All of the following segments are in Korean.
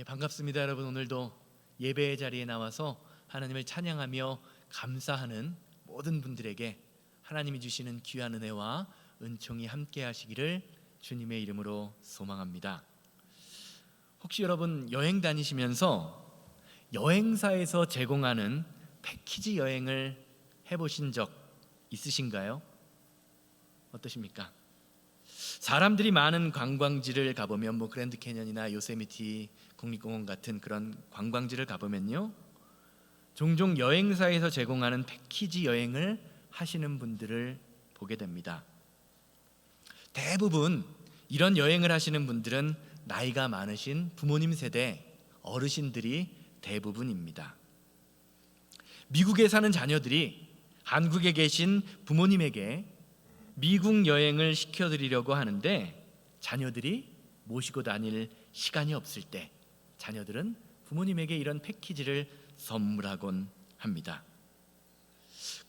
반갑습니다. 여러분, 오늘도 예배의 자리에 나와서 하나님을 찬양하며 감사하는 모든 분들에게 하나님이 주시는 귀한 은혜와 은총이 함께 하시기를 주님의 이름으로 소망합니다. 혹시 여러분 여행 다니시면서 여행사에서 제공하는 패키지 여행을 해보신 적 있으신가요? 어떠십니까? 사람들이 많은 관광지를 가보면 그랜드 캐년이나 요세미티 국립공원 같은 그런 관광지를 가보면요, 종종 여행사에서 제공하는 패키지 여행을 하시는 분들을 보게 됩니다. 대부분 이런 여행을 하시는 분들은 나이가 많으신 부모님 세대 어르신들이 대부분입니다. 미국에 사는 자녀들이 한국에 계신 부모님에게 미국 여행을 시켜드리려고 하는데 자녀들이 모시고 다닐 시간이 없을 때 자녀들은 부모님에게 이런 패키지를 선물하곤 합니다.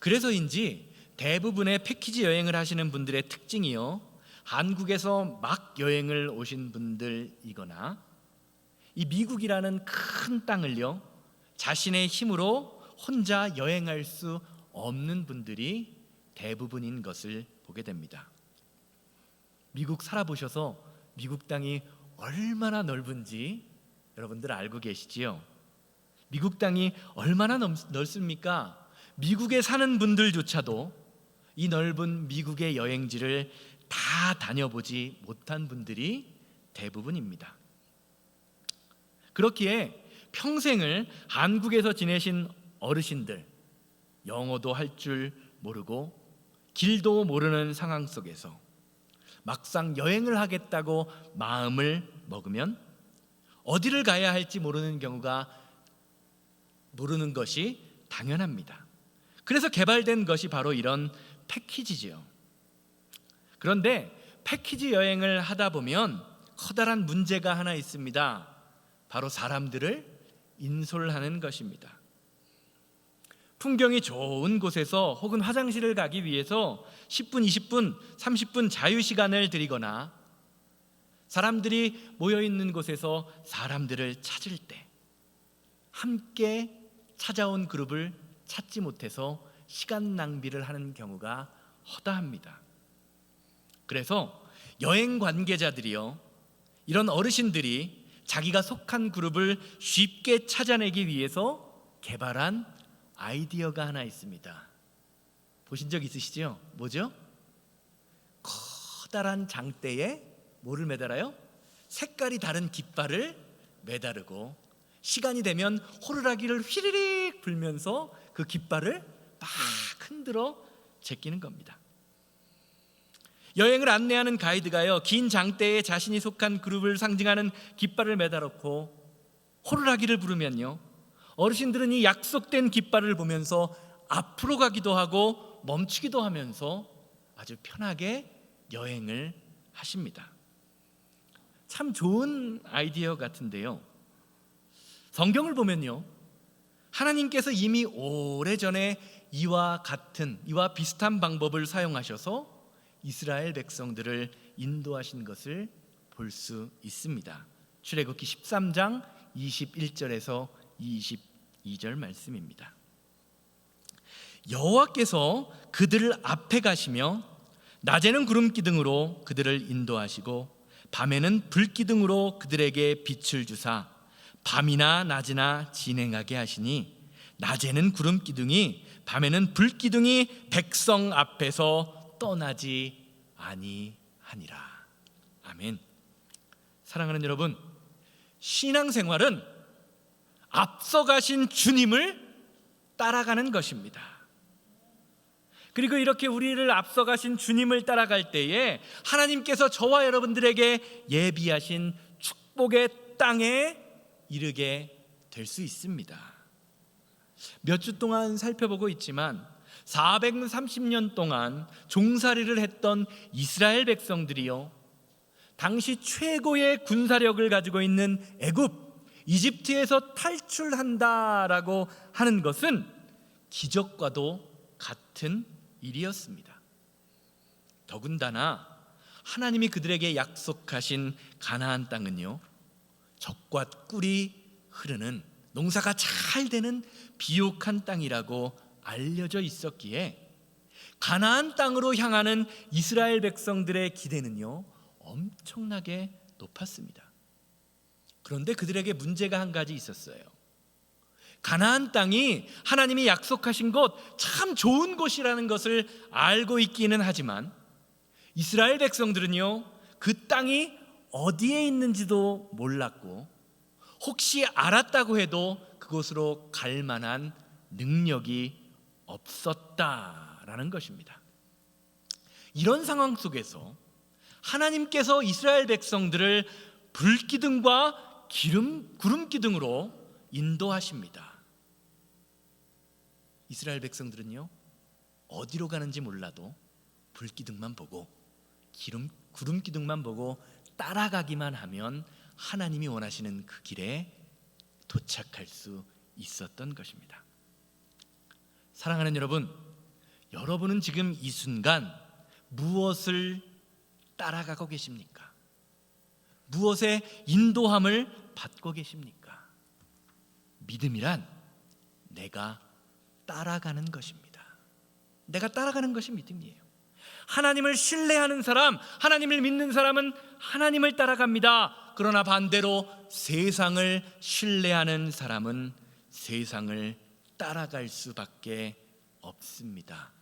그래서인지 대부분의 패키지 여행을 하시는 분들의 특징이요, 한국에서 막 여행을 오신 분들이거나 이 미국이라는 큰 땅을요 자신의 힘으로 혼자 여행할 수 없는 분들이 대부분인 것을 보게 됩니다. 미국 살아보셔서 미국 땅이 얼마나 넓은지 여러분들 알고 계시지요? 미국 땅이 얼마나 넓습니까? 미국에 사는 분들조차도 이 넓은 미국의 여행지를 다 다녀보지 못한 분들이 대부분입니다. 그렇기에 평생을 한국에서 지내신 어르신들, 영어도 할 줄 모르고 길도 모르는 상황 속에서 막상 여행을 하겠다고 마음을 먹으면 어디를 가야 할지 모르는 것이 당연합니다. 그래서 개발된 것이 바로 이런 패키지지요. 그런데 패키지 여행을 하다 보면 커다란 문제가 하나 있습니다. 바로 사람들을 인솔하는 것입니다. 풍경이 좋은 곳에서 혹은 화장실을 가기 위해서 10분, 20분, 30분 자유시간을 들이거나 사람들이 모여있는 곳에서 사람들을 찾을 때 함께 찾아온 그룹을 찾지 못해서 시간 낭비를 하는 경우가 허다합니다. 그래서 여행 관계자들이요, 이런 어르신들이 자기가 속한 그룹을 쉽게 찾아내기 위해서 개발한 아이디어가 하나 있습니다. 보신 적 있으시죠? 뭐죠? 커다란 장대에 뭐를 매달아요? 색깔이 다른 깃발을 매다르고 시간이 되면 호루라기를 휘리릭 불면서 그 깃발을 막 흔들어 제끼는 겁니다. 여행을 안내하는 가이드가요, 긴 장대에 자신이 속한 그룹을 상징하는 깃발을 매달았고 호루라기를 부르면요, 어르신들은 이 약속된 깃발을 보면서 앞으로 가기도 하고 멈추기도 하면서 아주 편하게 여행을 하십니다. 참 좋은 아이디어 같은데요, 성경을 보면요, 하나님께서 이미 오래전에 이와 비슷한 방법을 사용하셔서 이스라엘 백성들을 인도하신 것을 볼 수 있습니다. 출애굽기 13장 21절에서 22절 말씀입니다. 여호와께서 그들을 앞에 가시며 낮에는 구름 기둥으로 그들을 인도하시고 밤에는 불 기둥으로 그들에게 빛을 주사 밤이나 낮이나 진행하게 하시니 낮에는 구름 기둥이 밤에는 불 기둥이 백성 앞에서 떠나지 아니하니라. 아멘. 사랑하는 여러분, 신앙생활은 앞서가신 주님을 따라가는 것입니다. 그리고 이렇게 우리를 앞서가신 주님을 따라갈 때에 하나님께서 저와 여러분들에게 예비하신 축복의 땅에 이르게 될 수 있습니다. 몇 주 동안 살펴보고 있지만 430년 동안 종살이를 했던 이스라엘 백성들이요, 당시 최고의 군사력을 가지고 있는 이집트에서 탈출한다라고 하는 것은 기적과도 같은 일이었습니다. 더군다나 하나님이 그들에게 약속하신 가나안 땅은요, 젖과 꿀이 흐르는, 농사가 잘 되는 비옥한 땅이라고 알려져 있었기에 가나안 땅으로 향하는 이스라엘 백성들의 기대는요 엄청나게 높았습니다. 그런데 그들에게 문제가 한 가지 있었어요. 가나안 땅이 하나님이 약속하신 곳, 참 좋은 곳이라는 것을 알고 있기는 하지만 이스라엘 백성들은요 그 땅이 어디에 있는지도 몰랐고, 혹시 알았다고 해도 그곳으로 갈 만한 능력이 없었다라는 것입니다. 이런 상황 속에서 하나님께서 이스라엘 백성들을 불기둥과 구름기둥으로 인도하십니다. 이스라엘 백성들은요 어디로 가는지 몰라도 불기둥만 보고 구름기둥만 보고 따라가기만 하면 하나님이 원하시는 그 길에 도착할 수 있었던 것입니다. 사랑하는 여러분, 여러분은 지금 이 순간 무엇을 따라가고 계십니까? 무엇의 인도함을 받고 계십니까? 믿음이란 내가 따라가는 것입니다. 내가 따라가는 것이 믿음이에요. 하나님을 신뢰하는 사람, 하나님을 믿는 사람은 하나님을 따라갑니다. 그러나 반대로 세상을 신뢰하는 사람은 세상을 따라갈 수밖에 없습니다.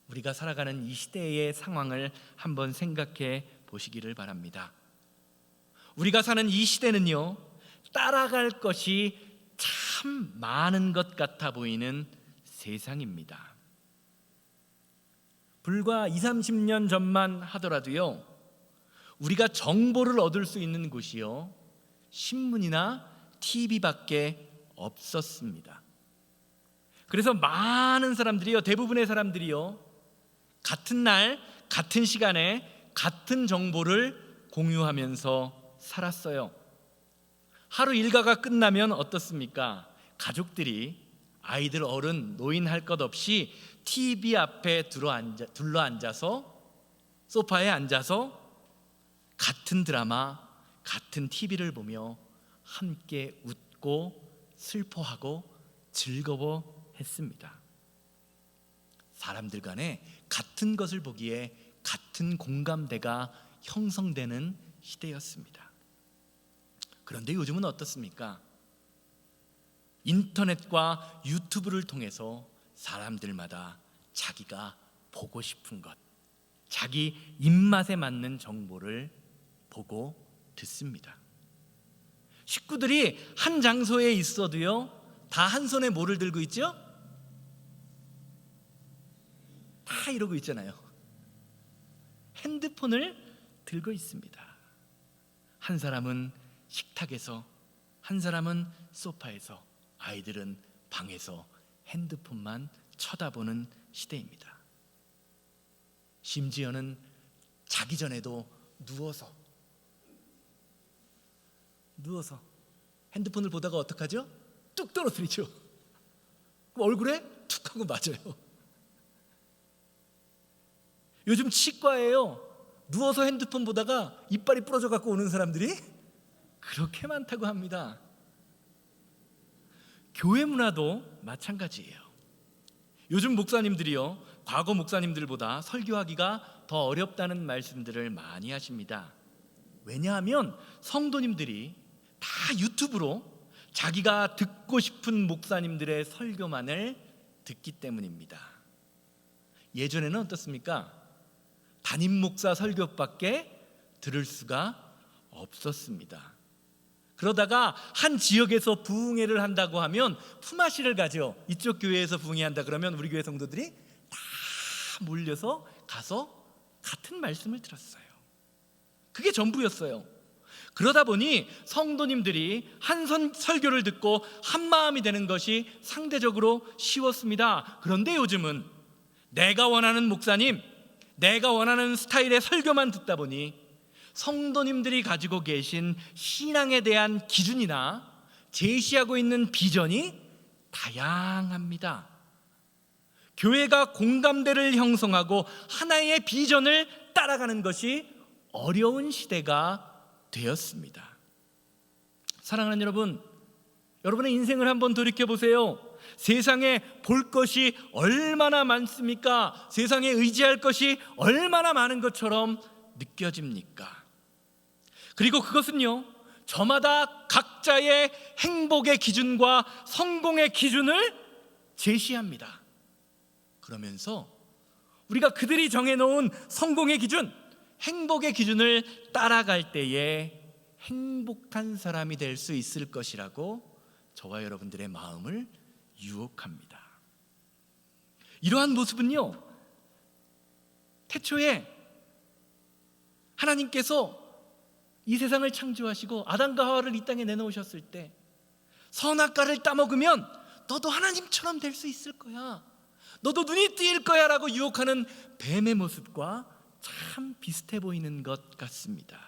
우리가 살아가는 이 시대의 상황을 한번 생각해 보시기를 바랍니다. 우리가 사는 이 시대는요 따라갈 것이 참 많은 것 같아 보이는 세상입니다. 불과 20-30년 전만 하더라도요 우리가 정보를 얻을 수 있는 곳이요 신문이나 TV밖에 없었습니다. 그래서 많은 사람들이요, 대부분의 사람들이요 같은 날 같은 시간에 같은 정보를 공유하면서 살았어요. 하루 일과가 끝나면 어떻습니까? 가족들이 아이들, 어른, 노인 할 것 없이 TV 앞에 둘러앉아서 소파에 앉아서 같은 드라마, 같은 TV를 보며 함께 웃고 슬퍼하고 즐거워했습니다. 사람들 간에 같은 것을 보기에 같은 공감대가 형성되는 시대였습니다. 그런데 요즘은 어떻습니까? 인터넷과 유튜브를 통해서 사람들마다 자기가 보고 싶은 것, 자기 입맛에 맞는 정보를 보고 듣습니다. 식구들이 한 장소에 있어도요 다 한 손에 뭐를 들고 있죠? 다 이러고 있잖아요. 핸드폰을 들고 있습니다. 한 사람은 식탁에서, 한 사람은 소파에서, 아이들은 방에서 핸드폰만 쳐다보는 시대입니다. 심지어는 자기 전에도 누워서 핸드폰을 보다가 어떡하죠? 뚝 떨어뜨리죠. 얼굴에 툭 하고 맞아요. 요즘 치과에요 누워서 핸드폰 보다가 이빨이 부러져 갖고 오는 사람들이 그렇게 많다고 합니다. 교회 문화도 마찬가지예요. 요즘 목사님들이요 과거 목사님들보다 설교하기가 더 어렵다는 말씀들을 많이 하십니다. 왜냐하면 성도님들이 다 유튜브로 자기가 듣고 싶은 목사님들의 설교만을 듣기 때문입니다. 예전에는 어떻습니까? 담임 목사 설교밖에 들을 수가 없었습니다. 그러다가 한 지역에서 부흥회를 한다고 하면 품앗이를 가죠. 이쪽 교회에서 부흥회한다 그러면 우리 교회 성도들이 다 몰려서 가서 같은 말씀을 들었어요. 그게 전부였어요. 그러다 보니 성도님들이 한 설교를 듣고 한 마음이 되는 것이 상대적으로 쉬웠습니다. 그런데 요즘은 내가 원하는 목사님, 내가 원하는 스타일의 설교만 듣다 보니 성도님들이 가지고 계신 신앙에 대한 기준이나 제시하고 있는 비전이 다양합니다. 교회가 공감대를 형성하고 하나의 비전을 따라가는 것이 어려운 시대가 되었습니다. 사랑하는 여러분, 여러분의 인생을 한번 돌이켜보세요. 세상에 볼 것이 얼마나 많습니까? 세상에 의지할 것이 얼마나 많은 것처럼 느껴집니까? 그리고 그것은요, 저마다 각자의 행복의 기준과 성공의 기준을 제시합니다. 그러면서 우리가 그들이 정해놓은 성공의 기준, 행복의 기준을 따라갈 때에 행복한 사람이 될 수 있을 것이라고 저와 여러분들의 마음을 유혹합니다. 이러한 모습은요, 태초에 하나님께서 이 세상을 창조하시고 아담과 하와를 이 땅에 내놓으셨을 때 선악과를 따먹으면 너도 하나님처럼 될 수 있을 거야, 너도 눈이 띄일 거야 라고 유혹하는 뱀의 모습과 참 비슷해 보이는 것 같습니다.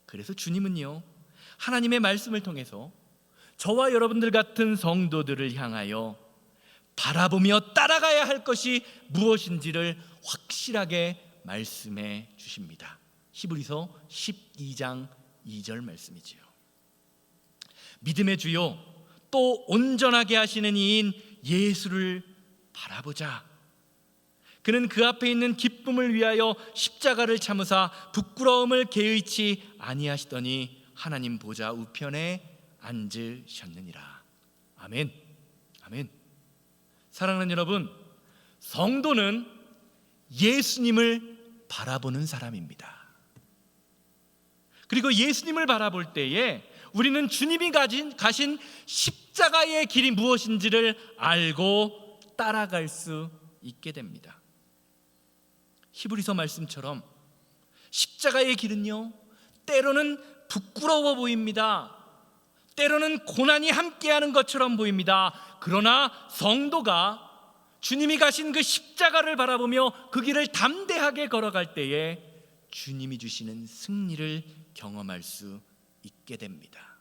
그래서 주님은요, 하나님의 말씀을 통해서 저와 여러분들 같은 성도들을 향하여 바라보며 따라가야 할 것이 무엇인지를 확실하게 말씀해 주십니다. 히브리서 12장 2절 말씀이지요. 믿음의 주요 또 온전하게 하시는 이인 예수를 바라보자. 그는 그 앞에 있는 기쁨을 위하여 십자가를 참으사 부끄러움을 개의치 아니하시더니 하나님 보좌 우편에 앉으셨느니라. 아멘. 아멘. 사랑하는 여러분, 성도는 예수님을 바라보는 사람입니다. 그리고 예수님을 바라볼 때에 우리는 주님이 가신 십자가의 길이 무엇인지를 알고 따라갈 수 있게 됩니다. 히브리서 말씀처럼 십자가의 길은요, 때로는 부끄러워 보입니다. 때로는 고난이 함께하는 것처럼 보입니다. 그러나 성도가 주님이 가신 그 십자가를 바라보며 그 길을 담대하게 걸어갈 때에 주님이 주시는 승리를 경험할 수 있게 됩니다.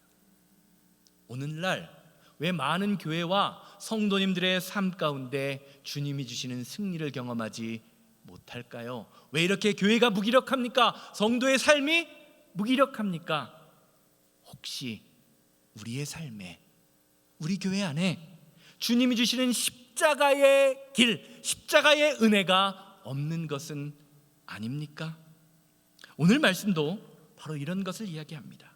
오늘날 왜 많은 교회와 성도님들의 삶 가운데 주님이 주시는 승리를 경험하지 못할까요? 왜 이렇게 교회가 무기력합니까? 성도의 삶이 무기력합니까? 혹시 우리의 삶에, 우리 교회 안에 주님이 주시는 십자가의 길, 십자가의 은혜가 없는 것은 아닙니까? 오늘 말씀도 바로 이런 것을 이야기합니다.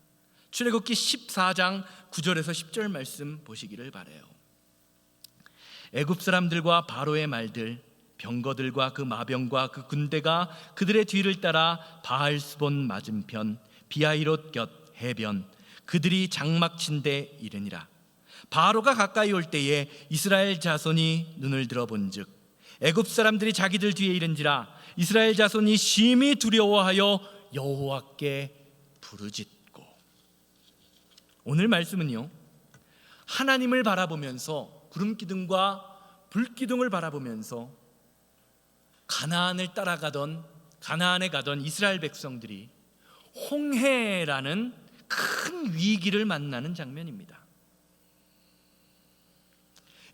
출애굽기 14장 9절에서 10절 말씀 보시기를 바라요. 애굽 사람들과 바로의 말들, 병거들과 그 마병과 그 군대가 그들의 뒤를 따라 바알스본 맞은편 비아히롯 곁 해변 그들이 장막친 데 이르니라. 바로가 가까이 올 때에 이스라엘 자손이 눈을 들어본즉 애굽 사람들이 자기들 뒤에 이른지라. 이스라엘 자손이 심히 두려워하여 여호와께 부르짖고. 오늘 말씀은요, 하나님을 바라보면서 구름기둥과 불기둥을 바라보면서 가나안을 따라가던, 가나안에 가던 이스라엘 백성들이 홍해라는 큰 위기를 만나는 장면입니다.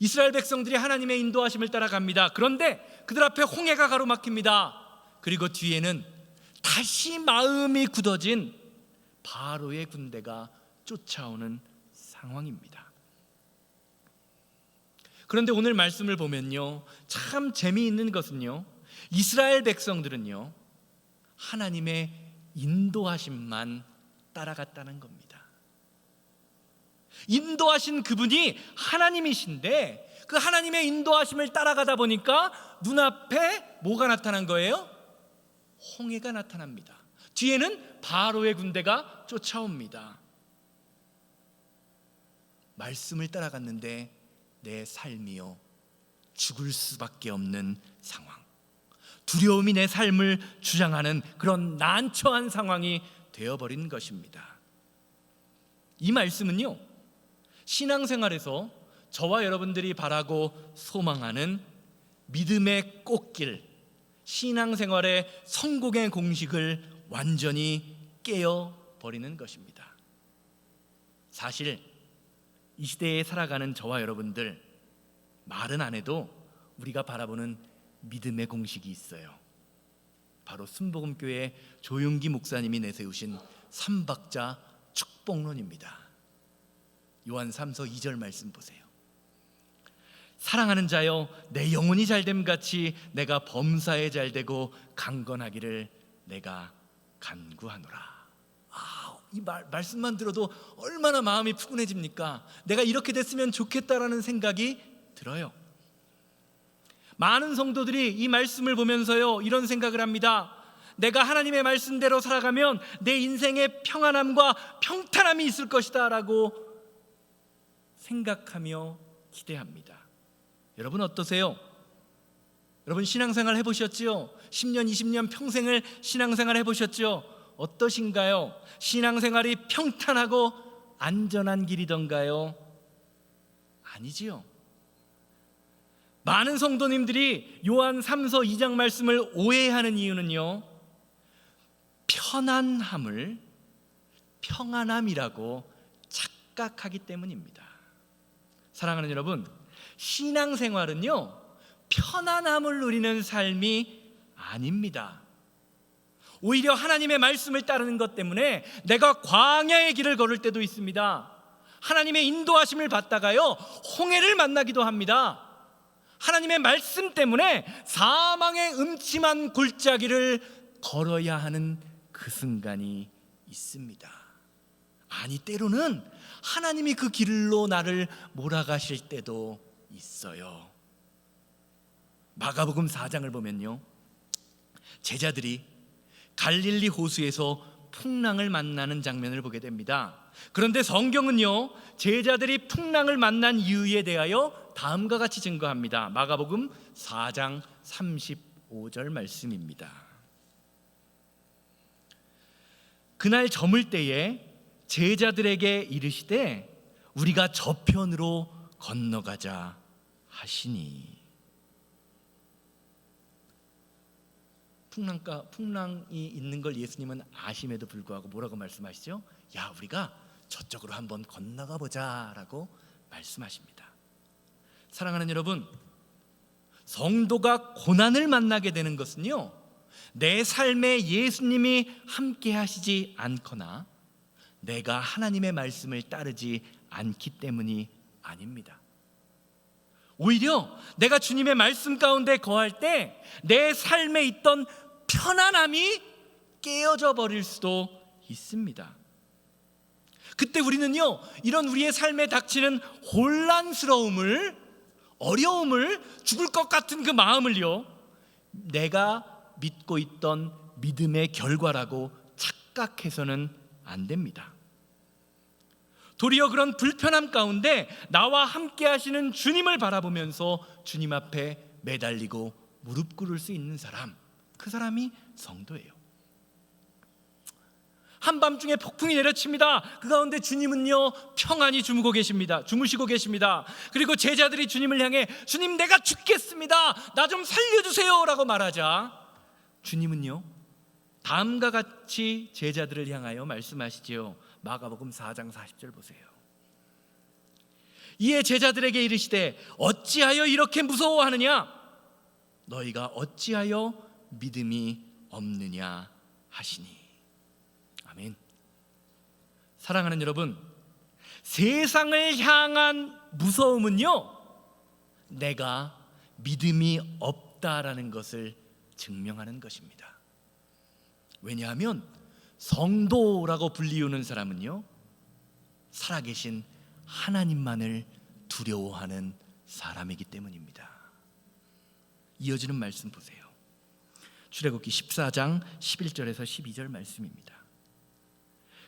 이스라엘 백성들이 하나님의 인도하심을 따라갑니다. 그런데 그들 앞에 홍해가 가로막힙니다. 그리고 뒤에는 다시 마음이 굳어진 바로의 군대가 쫓아오는 상황입니다. 그런데 오늘 말씀을 보면요, 참 재미있는 것은요, 이스라엘 백성들은요, 하나님의 인도하심만 따라갔다는 겁니다. 인도하신 그분이 하나님이신데 그 하나님의 인도하심을 따라가다 보니까 눈앞에 뭐가 나타난 거예요? 홍해가 나타납니다. 뒤에는 바로의 군대가 쫓아옵니다. 말씀을 따라갔는데 내 삶이요, 죽을 수밖에 없는 상황, 두려움이 내 삶을 주장하는 그런 난처한 상황이 되어버린 것입니다. 이 말씀은요, 신앙생활에서 저와 여러분들이 바라고 소망하는 믿음의 꽃길, 신앙생활의 성공의 공식을 완전히 깨어버리는 것입니다. 사실 이 시대에 살아가는 저와 여러분들, 말은 안 해도 우리가 바라보는 믿음의 공식이 있어요. 바로 순복음교회 조용기 목사님이 내세우신 삼박자 축복론입니다. 요한 3서 2절 말씀 보세요. 사랑하는 자여, 내 영혼이 잘됨 같이 내가 범사에 잘되고 강건하기를 내가 간구하노라. 이 말씀만 들어도 얼마나 마음이 푸근해집니까? 내가 이렇게 됐으면 좋겠다라는 생각이 들어요. 많은 성도들이 이 말씀을 보면서요, 이런 생각을 합니다. 내가 하나님의 말씀대로 살아가면 내 인생에 평안함과 평탄함이 있을 것이다 라고 생각하며 기대합니다. 여러분 어떠세요? 여러분 신앙생활 해보셨죠? 10년, 20년 평생을 신앙생활 해보셨죠? 어떠신가요? 신앙생활이 평탄하고 안전한 길이던가요? 아니지요. 많은 성도님들이 요한 3서 2장 말씀을 오해하는 이유는요, 편안함을 평안함이라고 착각하기 때문입니다. 사랑하는 여러분, 신앙생활은요, 편안함을 누리는 삶이 아닙니다. 오히려 하나님의 말씀을 따르는 것 때문에 내가 광야의 길을 걸을 때도 있습니다. 하나님의 인도하심을 받다가요, 홍해를 만나기도 합니다. 하나님의 말씀 때문에 사망의 음침한 골짜기를 걸어야 하는 그 순간이 있습니다. 아니, 때로는 하나님이 그 길로 나를 몰아가실 때도 있어요. 마가복음 4장을 보면요, 제자들이 갈릴리 호수에서 풍랑을 만나는 장면을 보게 됩니다. 그런데 성경은요, 제자들이 풍랑을 만난 이유에 대하여 다음과 같이 증거합니다. 마가복음 4장 35절 말씀입니다. 그날 저물 때에 제자들에게 이르시되 우리가 저편으로 건너가자 하시니. 풍랑이 있는 걸 예수님은 아심에도 불구하고 뭐라고 말씀하시죠? 야, 우리가 저쪽으로 한번 건너가 보자 라고 말씀하십니다. 사랑하는 여러분, 성도가 고난을 만나게 되는 것은요, 내 삶에 예수님이 함께 하시지 않거나 내가 하나님의 말씀을 따르지 않기 때문이 아닙니다. 오히려 내가 주님의 말씀 가운데 거할 때 내 삶에 있던 편안함이 깨어져 버릴 수도 있습니다. 그때 우리는요, 이런 우리의 삶에 닥치는 혼란스러움을, 어려움을, 죽을 것 같은 그 마음을요, 내가 믿고 있던 믿음의 결과라고 착각해서는 안 됩니다. 도리어 그런 불편함 가운데 나와 함께 하시는 주님을 바라보면서 주님 앞에 매달리고 무릎 꿇을 수 있는 사람, 그 사람이 성도예요. 한밤중에 폭풍이 내려칩니다. 그 가운데 주님은요, 평안히 주무시고 계십니다. 그리고 제자들이 주님을 향해 주님, 내가 죽겠습니다, 나 좀 살려주세요 라고 말하자 주님은요, 다음과 같이 제자들을 향하여 말씀하시지요. 마가복음 4장 40절 보세요. 이에 제자들에게 이르시되 어찌하여 이렇게 무서워하느냐? 너희가 어찌하여 믿음이 없느냐 하시니. 아멘. 사랑하는 여러분, 세상을 향한 무서움은요, 내가 믿음이 없다라는 것을 증명하는 것입니다. 왜냐하면 성도라고 불리우는 사람은요, 살아계신 하나님만을 두려워하는 사람이기 때문입니다. 이어지는 말씀 보세요. 출애굽기 14장 11절에서 12절 말씀입니다.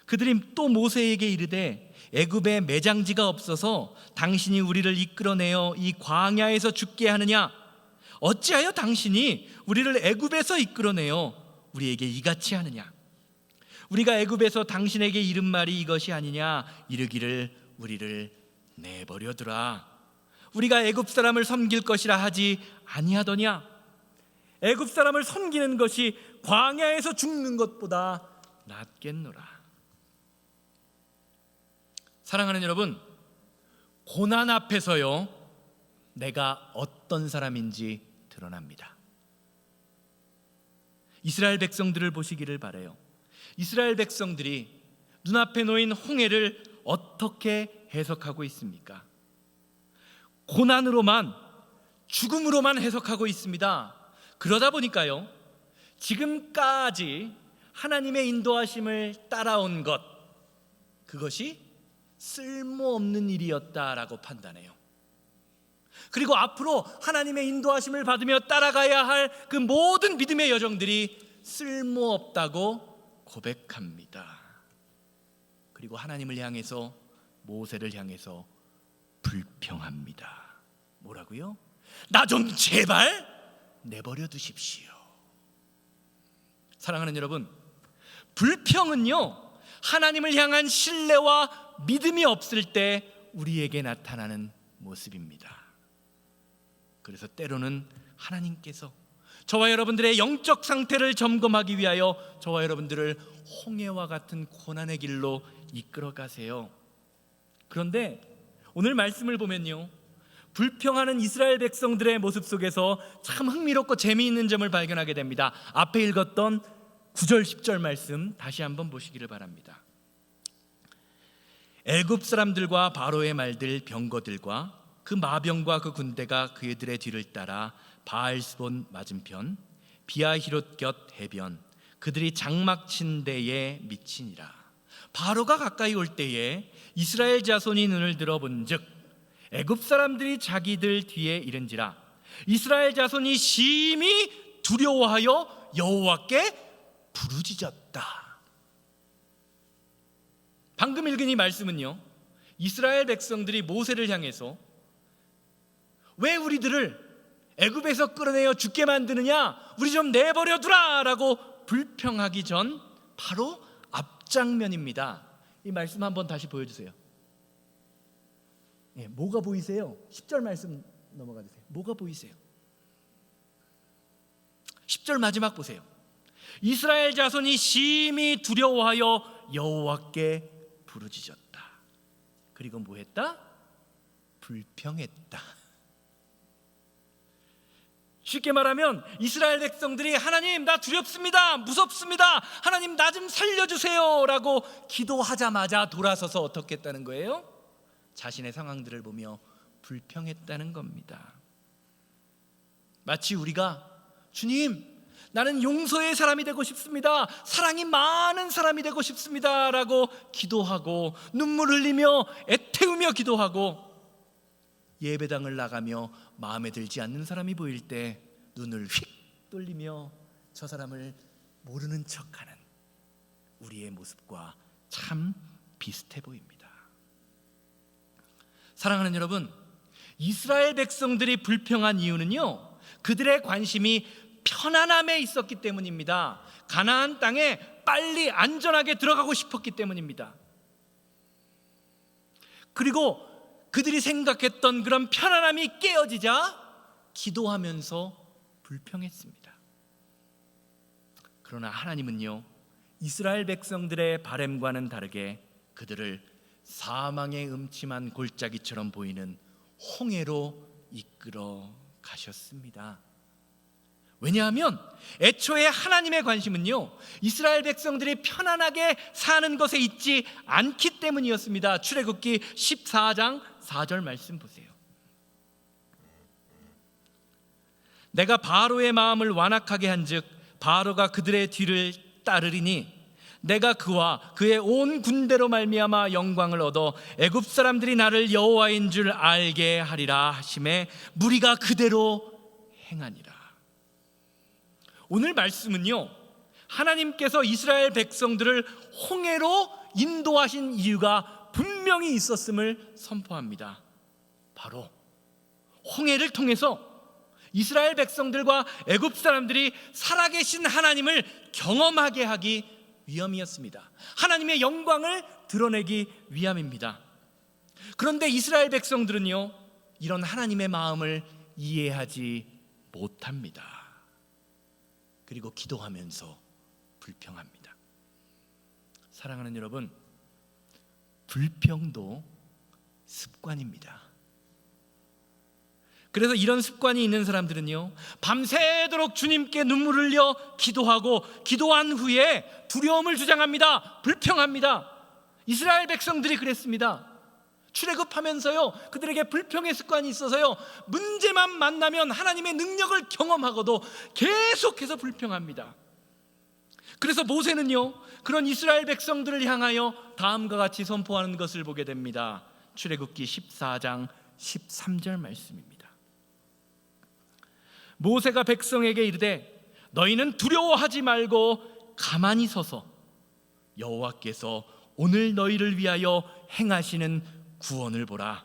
그들이 또 모세에게 이르되 애굽에 매장지가 없어서 당신이 우리를 이끌어내어 이 광야에서 죽게 하느냐? 어찌하여 당신이 우리를 애굽에서 이끌어내어 우리에게 이같이 하느냐? 우리가 애굽에서 당신에게 이른 말이 이것이 아니냐? 이르기를 우리를 내버려두라. 우리가 애굽 사람을 섬길 것이라 하지 아니하더냐? 애굽 사람을 섬기는 것이 광야에서 죽는 것보다 낫겠노라. 사랑하는 여러분, 고난 앞에서요, 내가 어떤 사람인지 드러납니다. 이스라엘 백성들을 보시기를 바라요. 이스라엘 백성들이 눈앞에 놓인 홍해를 어떻게 해석하고 있습니까? 고난으로만, 죽음으로만 해석하고 있습니다. 그러다 보니까요, 지금까지 하나님의 인도하심을 따라온 것, 그것이 쓸모없는 일이었다라고 판단해요. 그리고 앞으로 하나님의 인도하심을 받으며 따라가야 할 그 모든 믿음의 여정들이 쓸모없다고 고백합니다. 그리고 하나님을 향해서, 모세를 향해서 불평합니다. 뭐라고요? 나 좀 제발 내버려 두십시오. 사랑하는 여러분, 불평은요, 하나님을 향한 신뢰와 믿음이 없을 때 우리에게 나타나는 모습입니다. 그래서 때로는 하나님께서 저와 여러분들의 영적 상태를 점검하기 위하여 저와 여러분들을 홍해와 같은 고난의 길로 이끌어 가세요. 그런데 오늘 말씀을 보면요, 불평하는 이스라엘 백성들의 모습 속에서 참 흥미롭고 재미있는 점을 발견하게 됩니다. 앞에 읽었던 9절 10절 말씀 다시 한번 보시기를 바랍니다. 애굽 사람들과 바로의 말들, 병거들과 그 마병과 그 군대가 그들의 뒤를 따라 바알스본 맞은편 비아히롯 곁 해변 그들이 장막 친 데에 미치니라. 바로가 가까이 올 때에 이스라엘 자손이 눈을 들어 본즉 애굽 사람들이 자기들 뒤에 이른지라. 이스라엘 자손이 심히 두려워하여 여호와께 부르짖었다. 방금 읽은 이 말씀은요, 이스라엘 백성들이 모세를 향해서 왜 우리들을 애굽에서 끌어내어 죽게 만드느냐, 우리 좀 내버려 두라 라고 불평하기 전 바로 앞장면입니다. 이 말씀 한번 다시 보여주세요. 뭐가 보이세요? 10절 말씀 넘어가 주세요. 뭐가 보이세요? 10절 마지막 보세요. 이스라엘 자손이 심히 두려워하여 여호와께 부르짖었다. 그리고 뭐 했다? 불평했다. 쉽게 말하면 이스라엘 백성들이 하나님 나 두렵습니다, 무섭습니다, 하나님 나 좀 살려주세요 라고 기도하자마자 돌아서서 어떻게 했다는 거예요? 자신의 상황들을 보며 불평했다는 겁니다. 마치 우리가 주님 나는 용서의 사람이 되고 싶습니다, 사랑이 많은 사람이 되고 싶습니다 라고 기도하고 눈물 흘리며 애태우며 기도하고 예배당을 나가며 마음에 들지 않는 사람이 보일 때 눈을 휙 돌리며 저 사람을 모르는 척하는 우리의 모습과 참 비슷해 보입니다. 사랑하는 여러분, 이스라엘 백성들이 불평한 이유는요, 그들의 관심이 편안함에 있었기 때문입니다. 가나안 땅에 빨리 안전하게 들어가고 싶었기 때문입니다. 그리고 그들이 생각했던 그런 편안함이 깨어지자 기도하면서 불평했습니다. 그러나 하나님은요, 이스라엘 백성들의 바램과는 다르게 그들을 사망의 음침한 골짜기처럼 보이는 홍해로 이끌어 가셨습니다. 왜냐하면 애초에 하나님의 관심은요, 이스라엘 백성들이 편안하게 사는 것에 있지 않기 때문이었습니다. 출애굽기 14장 4절 말씀 보세요. 내가 바로의 마음을 완악하게 한즉 바로가 그들의 뒤를 따르리니 내가 그와 그의 온 군대로 말미암아 영광을 얻어 애굽 사람들이 나를 여호와인 줄 알게 하리라 하심에 무리가 그대로 행하니라. 오늘 말씀은요, 하나님께서 이스라엘 백성들을 홍해로 인도하신 이유가 분명히 있었음을 선포합니다. 바로 홍해를 통해서 이스라엘 백성들과 애굽 사람들이 살아계신 하나님을 경험하게 하기 위함이었습니다. 하나님의 영광을 드러내기 위함입니다. 그런데 이스라엘 백성들은요, 이런 하나님의 마음을 이해하지 못합니다. 그리고 기도하면서 불평합니다. 사랑하는 여러분, 불평도 습관입니다. 그래서 이런 습관이 있는 사람들은요, 밤새도록 주님께 눈물을 흘려 기도하고 기도한 후에 두려움을 주장합니다. 불평합니다. 이스라엘 백성들이 그랬습니다. 출애굽하면서요, 그들에게 불평의 습관이 있어서요, 문제만 만나면 하나님의 능력을 경험하고도 계속해서 불평합니다. 그래서 모세는요, 그런 이스라엘 백성들을 향하여 다음과 같이 선포하는 것을 보게 됩니다. 출애굽기 14장 13절 말씀입니다. 모세가 백성에게 이르되 너희는 두려워하지 말고 가만히 서서 여호와께서 오늘 너희를 위하여 행하시는 구원을 보라.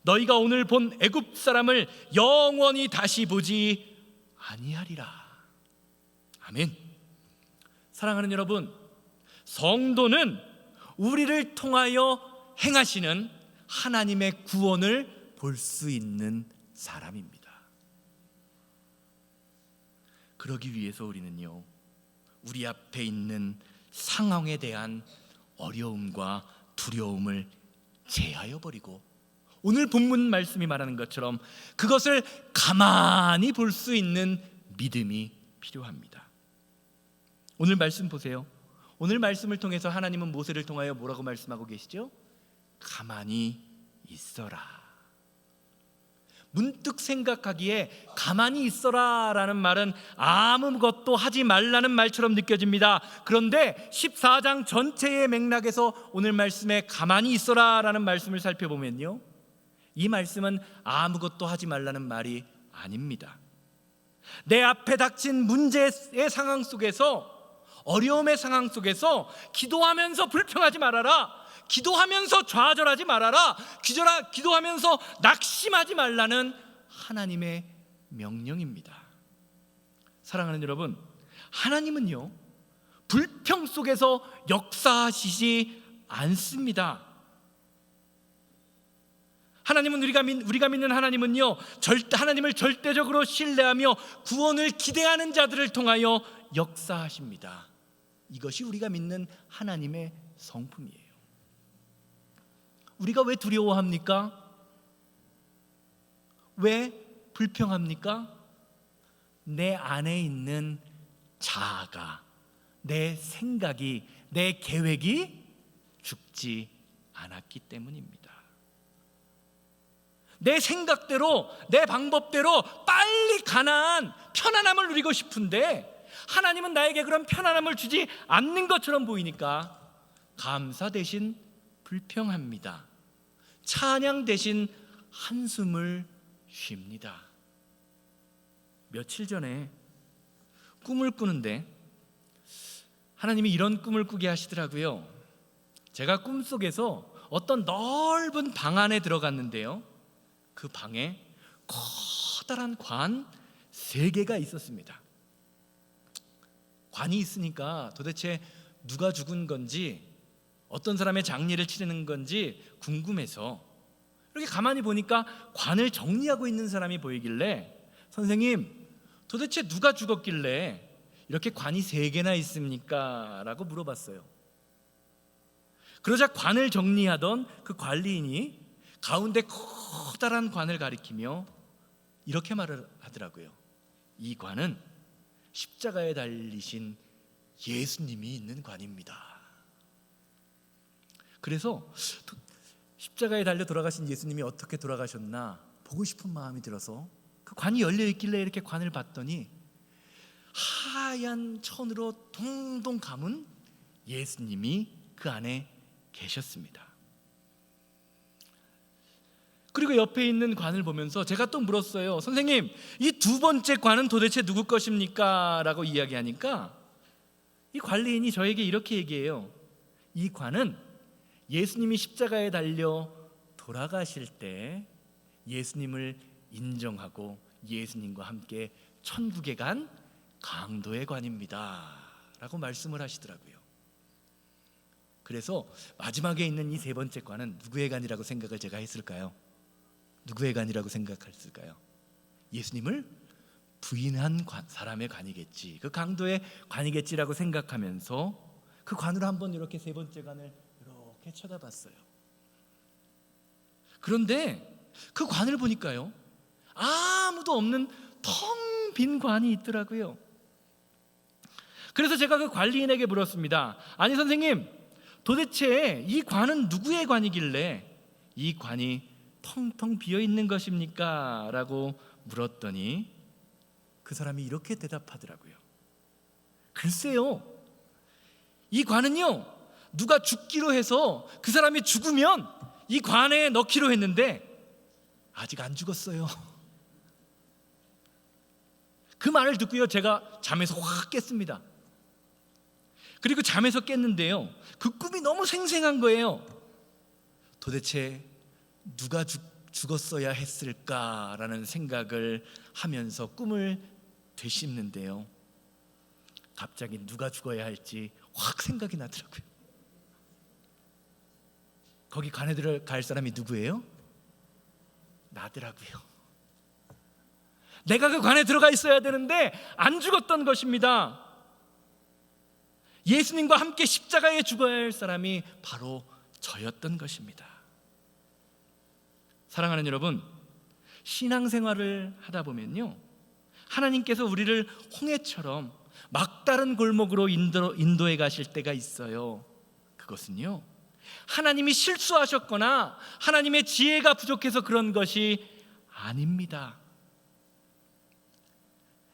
너희가 오늘 본 애굽 사람을 영원히 다시 보지 아니하리라. 아멘. 사랑하는 여러분, 성도는 우리를 통하여 행하시는 하나님의 구원을 볼 수 있는 사람입니다. 그러기 위해서 우리는요, 우리 앞에 있는 상황에 대한 어려움과 두려움을 제하여 버리고 오늘 본문 말씀이 말하는 것처럼 그것을 가만히 볼 수 있는 믿음이 필요합니다. 오늘 말씀 보세요. 오늘 말씀을 통해서 하나님은 모세를 통하여 뭐라고 말씀하고 계시죠? 가만히 있어라. 문득 생각하기에 가만히 있어라 라는 말은 아무것도 하지 말라는 말처럼 느껴집니다. 그런데 14장 전체의 맥락에서 오늘 말씀에 가만히 있어라 라는 말씀을 살펴보면요, 이 말씀은 아무것도 하지 말라는 말이 아닙니다. 내 앞에 닥친 문제의 상황 속에서, 어려움의 상황 속에서 기도하면서 불평하지 말아라, 기도하면서 좌절하지 말아라, 기도하면서 낙심하지 말라는 하나님의 명령입니다. 사랑하는 여러분, 하나님은요, 불평 속에서 역사하시지 않습니다. 하나님은 우리가 믿는 하나님은요, 하나님을 절대적으로 신뢰하며 구원을 기대하는 자들을 통하여 역사하십니다. 이것이 우리가 믿는 하나님의 성품이에요. 우리가 왜 두려워합니까? 왜 불평합니까? 내 안에 있는 자아가, 내 생각이, 내 계획이 죽지 않았기 때문입니다. 내 생각대로, 내 방법대로 빨리 가난 편안함을 누리고 싶은데 하나님은 나에게 그런 편안함을 주지 않는 것처럼 보이니까 감사 대신 불평합니다. 찬양 대신 한숨을 쉽니다. 며칠 전에 꿈을 꾸는데 하나님이 이런 꿈을 꾸게 하시더라고요. 제가 꿈속에서 어떤 넓은 방 안에 들어갔는데요, 그 방에 커다란 관 3개가 있었습니다. 관이 있으니까 도대체 누가 죽은 건지, 어떤 사람의 장례를 치르는 건지 궁금해서 이렇게 가만히 보니까 관을 정리하고 있는 사람이 보이길래, 선생님, 도대체 누가 죽었길래 이렇게 관이 3개나 있습니까? 라고 물어봤어요. 그러자 관을 정리하던 그 관리인이 가운데 커다란 관을 가리키며 이렇게 말을 하더라고요. 이 관은 십자가에 달리신 예수님이 있는 관입니다. 그래서 십자가에 달려 돌아가신 예수님이 어떻게 돌아가셨나 보고 싶은 마음이 들어서 그 관이 열려 있길래 이렇게 관을 봤더니 하얀 천으로 동동 감은 예수님이 그 안에 계셨습니다. 그리고 옆에 있는 관을 보면서 제가 또 물었어요. 선생님, 이 2번째 관은 도대체 누구 것입니까? 라고 이야기하니까 이 관리인이 저에게 이렇게 얘기해요. 이 관은 예수님이 십자가에 달려 돌아가실 때 예수님을 인정하고 예수님과 함께 천국에 간 강도의 관입니다 라고 말씀을 하시더라고요. 그래서 마지막에 있는 이 3번째 관은 누구의 관이라고 생각을 제가 했을까요? 누구의 관이라고 생각했을까요? 예수님을 부인한 사람의 관이겠지, 그 강도의 관이겠지라고 생각하면서 그 관으로 한번 이렇게 3번째 관을 이렇게 쳐다봤어요. 그런데 그 관을 보니까요, 아무도 없는 텅 빈 관이 있더라고요. 그래서 제가 그 관리인에게 물었습니다. 아니 선생님, 도대체 이 관은 누구의 관이길래 이 관이 텅텅 비어 있는 것입니까? 라고 물었더니 그 사람이 이렇게 대답하더라고요. 글쎄요, 이 관은요, 누가 죽기로 해서 그 사람이 죽으면 이 관에 넣기로 했는데 아직 안 죽었어요. 그 말을 듣고요, 제가 잠에서 확 깼습니다. 그리고 잠에서 깼는데요, 그 꿈이 너무 생생한 거예요. 도대체 누가 죽었어야 했을까라는 생각을 하면서 꿈을 되씹는데요, 갑자기 누가 죽어야 할지 확 생각이 나더라고요. 거기 관에 들어갈 사람이 누구예요? 나더라고요. 내가 그 관에 들어가 있어야 되는데 안 죽었던 것입니다. 예수님과 함께 십자가에 죽어야 할 사람이 바로 저였던 것입니다. 사랑하는 여러분, 신앙생활을 하다 보면요, 하나님께서 우리를 홍해처럼 막다른 골목으로 인도해 가실 때가 있어요. 그것은요, 하나님이 실수하셨거나 하나님의 지혜가 부족해서 그런 것이 아닙니다.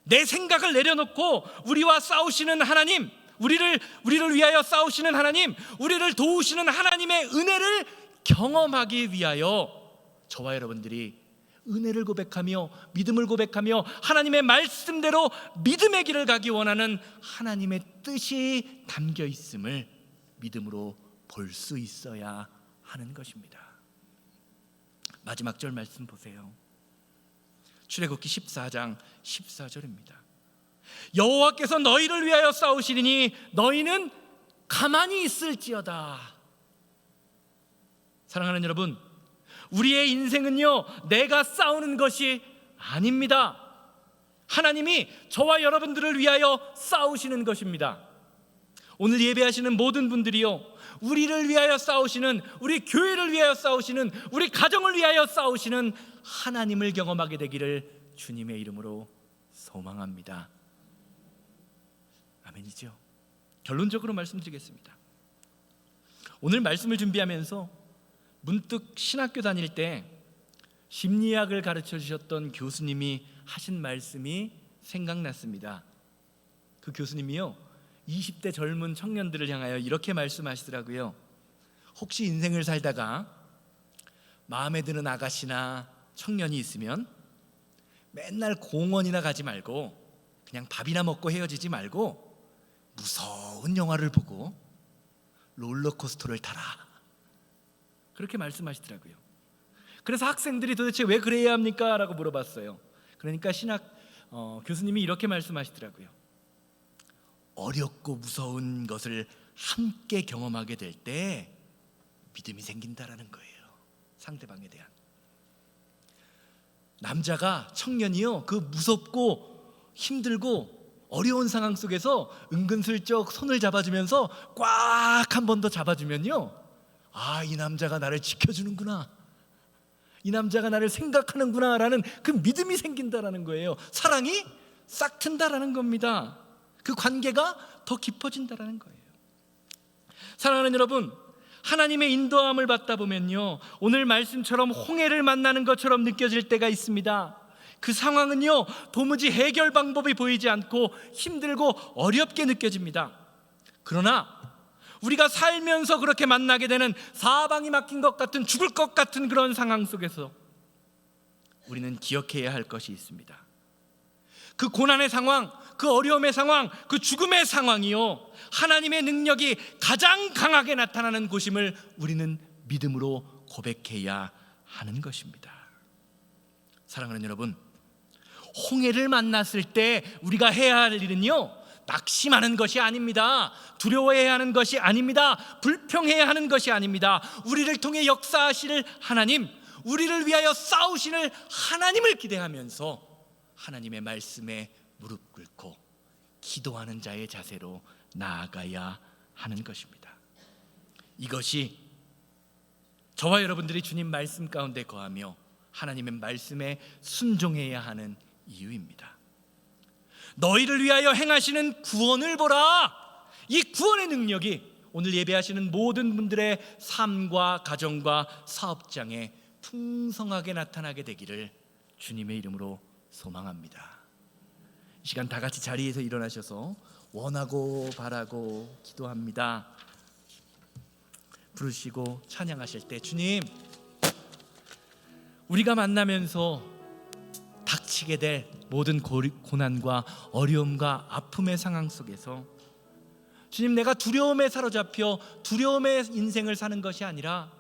내 생각을 내려놓고 우리와 싸우시는 하나님, 우리를 위하여 싸우시는 하나님, 우리를 도우시는 하나님의 은혜를 경험하기 위하여 저와 여러분들이 은혜를 고백하며 믿음을 고백하며 하나님의 말씀대로 믿음의 길을 가기 원하는 하나님의 뜻이 담겨 있음을 믿음으로 볼 수 있어야 하는 것입니다. 마지막 절 말씀 보세요. 출애굽기 14장 14절입니다. 여호와께서 너희를 위하여 싸우시리니 너희는 가만히 있을지어다. 사랑하는 여러분, 우리의 인생은요, 내가 싸우는 것이 아닙니다. 하나님이 저와 여러분들을 위하여 싸우시는 것입니다. 오늘 예배하시는 모든 분들이요, 우리를 위하여 싸우시는, 우리 교회를 위하여 싸우시는, 우리 가정을 위하여 싸우시는 하나님을 경험하게 되기를 주님의 이름으로 소망합니다. 아멘이죠. 결론적으로 말씀드리겠습니다. 오늘 말씀을 준비하면서 문득 신학교 다닐 때 심리학을 가르쳐 주셨던 교수님이 하신 말씀이 생각났습니다. 그 교수님이요, 20대 젊은 청년들을 향하여 이렇게 말씀하시더라고요. 혹시 인생을 살다가 마음에 드는 아가씨나 청년이 있으면 맨날 공원이나 가지 말고 그냥 밥이나 먹고 헤어지지 말고 무서운 영화를 보고 롤러코스터를 타라, 그렇게 말씀하시더라고요. 그래서 학생들이 도대체 왜 그래야 합니까? 라고 물어봤어요. 그러니까 교수님이 이렇게 말씀하시더라고요. 어렵고 무서운 것을 함께 경험하게 될 때 믿음이 생긴다라는 거예요. 상대방에 대한. 남자가, 청년이요, 그 무섭고 힘들고 어려운 상황 속에서 은근슬쩍 손을 잡아주면서 꽉 한 번 더 잡아주면요, 아, 이 남자가 나를 지켜주는구나, 이 남자가 나를 생각하는구나 라는 그 믿음이 생긴다라는 거예요. 사랑이 싹 튼다라는 겁니다. 그 관계가 더 깊어진다라는 거예요. 사랑하는 여러분, 하나님의 인도함을 받다 보면요, 오늘 말씀처럼 홍해를 만나는 것처럼 느껴질 때가 있습니다. 그 상황은요, 도무지 해결 방법이 보이지 않고 힘들고 어렵게 느껴집니다. 그러나 우리가 살면서 그렇게 만나게 되는 사방이 막힌 것 같은, 죽을 것 같은 그런 상황 속에서 우리는 기억해야 할 것이 있습니다. 그 고난의 상황, 그 어려움의 상황, 그 죽음의 상황이요, 하나님의 능력이 가장 강하게 나타나는 곳임을 우리는 믿음으로 고백해야 하는 것입니다. 사랑하는 여러분, 홍해를 만났을 때 우리가 해야 할 일은요, 낙심하는 것이 아닙니다. 두려워해야 하는 것이 아닙니다. 불평해야 하는 것이 아닙니다. 우리를 통해 역사하실 하나님, 우리를 위하여 싸우시는 하나님을 기대하면서 하나님의 말씀에 무릎 꿇고 기도하는 자의 자세로 나아가야 하는 것입니다. 이것이 저와 여러분들이 주님 말씀 가운데 거하며 하나님의 말씀에 순종해야 하는 이유입니다. 너희를 위하여 행하시는 구원을 보라. 이 구원의 능력이 오늘 예배하시는 모든 분들의 삶과 가정과 사업장에 풍성하게 나타나게 되기를 주님의 이름으로 소망합니다. 이 시간 다 같이 자리에서 일어나셔서 원하고 바라고 기도합니다. 부르시고 찬양하실 때 주님, 우리가 만나면서 닥치게 될 모든 고난과 어려움과 아픔의 상황 속에서 주님, 내가 두려움에 사로잡혀 두려움의 인생을 사는 것이 아니라,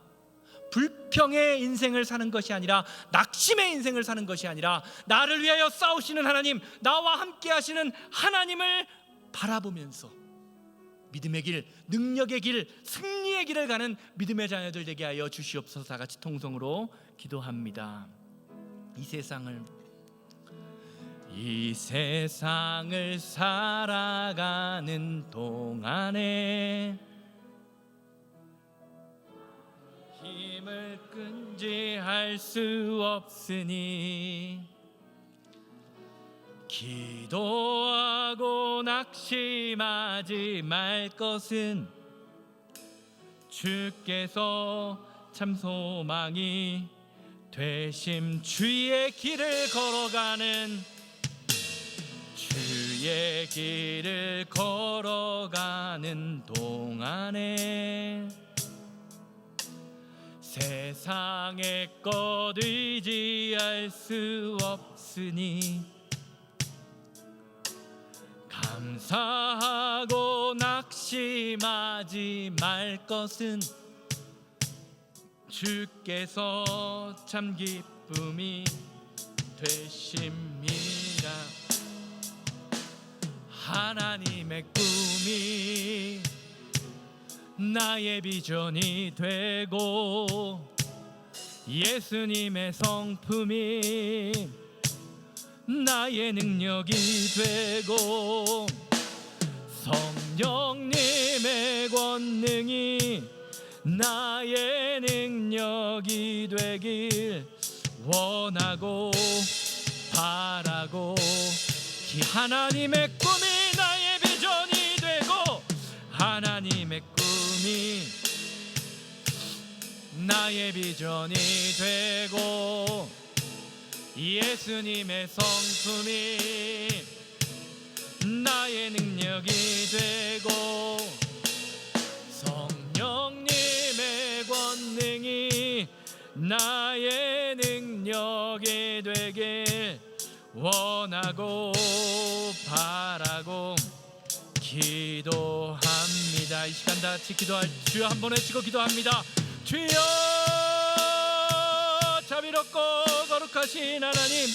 불평의 인생을 사는 것이 아니라, 낙심의 인생을 사는 것이 아니라, 나를 위하여 싸우시는 하나님, 나와 함께 하시는 하나님을 바라보면서 믿음의 길, 능력의 길, 승리의 길을 가는 믿음의 자녀들 되게 하여 주시옵소서. 다 같이 통성으로 기도합니다. 이 세상을 살아가는 동안에 힘을 끈지 할 수 없으니 기도하고 낙심하지 말 것은 주께서 참 소망이 되심. 주의 길을 걸어가는 동안에 세상의 것 의지할 수 없으니 감사하고 낙심하지 말 것은 주께서 참 기쁨이 되십니다. 하나님의 꿈이 나의 비전이 되고 예수님의 성품이 나의 능력이 되고 성령님의 권능이 나의 능력이 되길 원하고 바라고, 하나님의 꿈이 나의 비전이 되고 하나님의 꿈이 나의 비전이 되고 예수님의 성품이 나의 능력이 되고 성령님의 권능이 나의 능력이 되길 원하고 바라고 기도합니다. 이 시간 다 같이 기도할 주여 한 번 외치고 기도합니다. 주여, 자비롭고 거룩하신 하나님,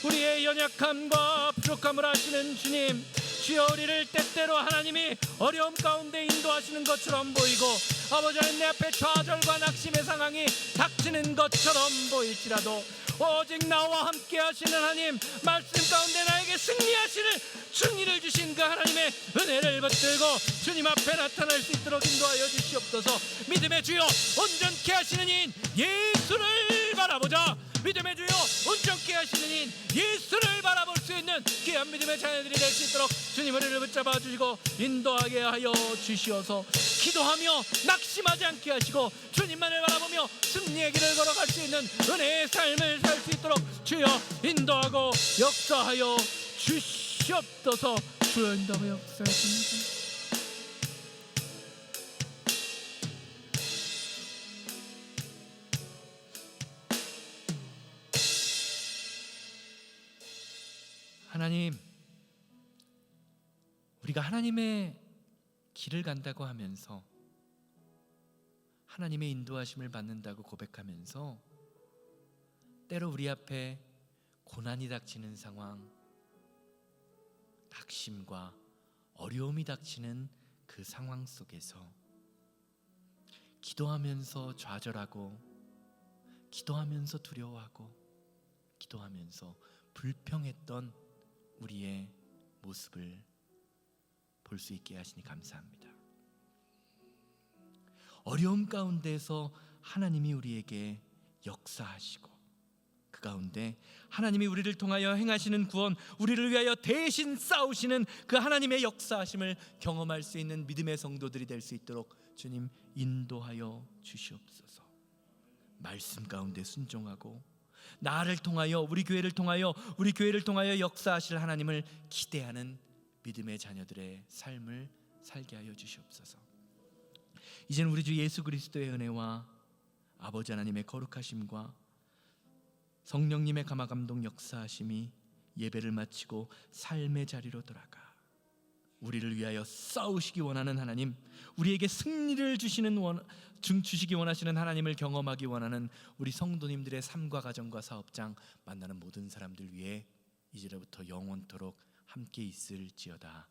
우리의 연약함과 부족함을 아시는 주님, 주여 우리를 때때로 하나님이 어려움 가운데 인도하시는 것처럼 보이고 아버지 하나님, 내 앞에 좌절과 낙심의 상황이 닥치는 것처럼 보일지라도 오직 나와 함께 하시는 하나님, 말씀 가운데 나에게 승리하시는 승리를 주신 그 하나님의 은혜를 붙들고 주님 앞에 나타날 수 있도록 인도하여 주시옵소서. 믿음의 주여, 온전케 하시는 인 예수를 바라보자. 믿음의 주여, 온전케 하시는 인 예수를 바라볼 수 있는 귀한 믿음의 자녀들이 될 수 있도록 주님 우리를 붙잡아 주시고 인도하게 하여 주시어서 기도하며 낙심하지 않게 하시고 주님만을 바라보며 승리의 길을 걸어갈 수 있는 은혜의 삶을 살 수 있도록 주여 인도하고 역사하여 주시옵소서. 주여 인도하여 역사하여 주시옵소서. 하나님, 우리가 하나님의 길을 간다고 하면서 하나님의 인도하심을 받는다고 고백하면서 때로 우리 앞에 고난이 닥치는 상황, 낙심과 어려움이 닥치는 그 상황 속에서 기도하면서 좌절하고 기도하면서 두려워하고 기도하면서 불평했던 우리의 모습을 볼 수 있게 하시니 감사합니다. 어려움 가운데서 하나님이 우리에게 역사하시고 그 가운데 하나님이 우리를 통하여 행하시는 구원, 우리를 위하여 대신 싸우시는 그 하나님의 역사하심을 경험할 수 있는 믿음의 성도들이 될 수 있도록 주님 인도하여 주시옵소서. 말씀 가운데 순종하고 나를 통하여 우리 교회를 통하여 역사하실 하나님을 기대하는 믿음의 자녀들의 삶을 살게 하여 주시옵소서. 이제는 우리 주 예수 그리스도의 은혜와 아버지 하나님의 거룩하심과 성령님의 감화감동 역사하심이 예배를 마치고 삶의 자리로 돌아가 우리를 위하여 싸우시기 원하는 하나님, 우리에게 승리를 주시기 원하시는 하나님을 경험하기 원하는 우리 성도님들의 삶과 가정과 사업장 만나는 모든 사람들 위해 이제로부터 영원토록 함께 있을지어다.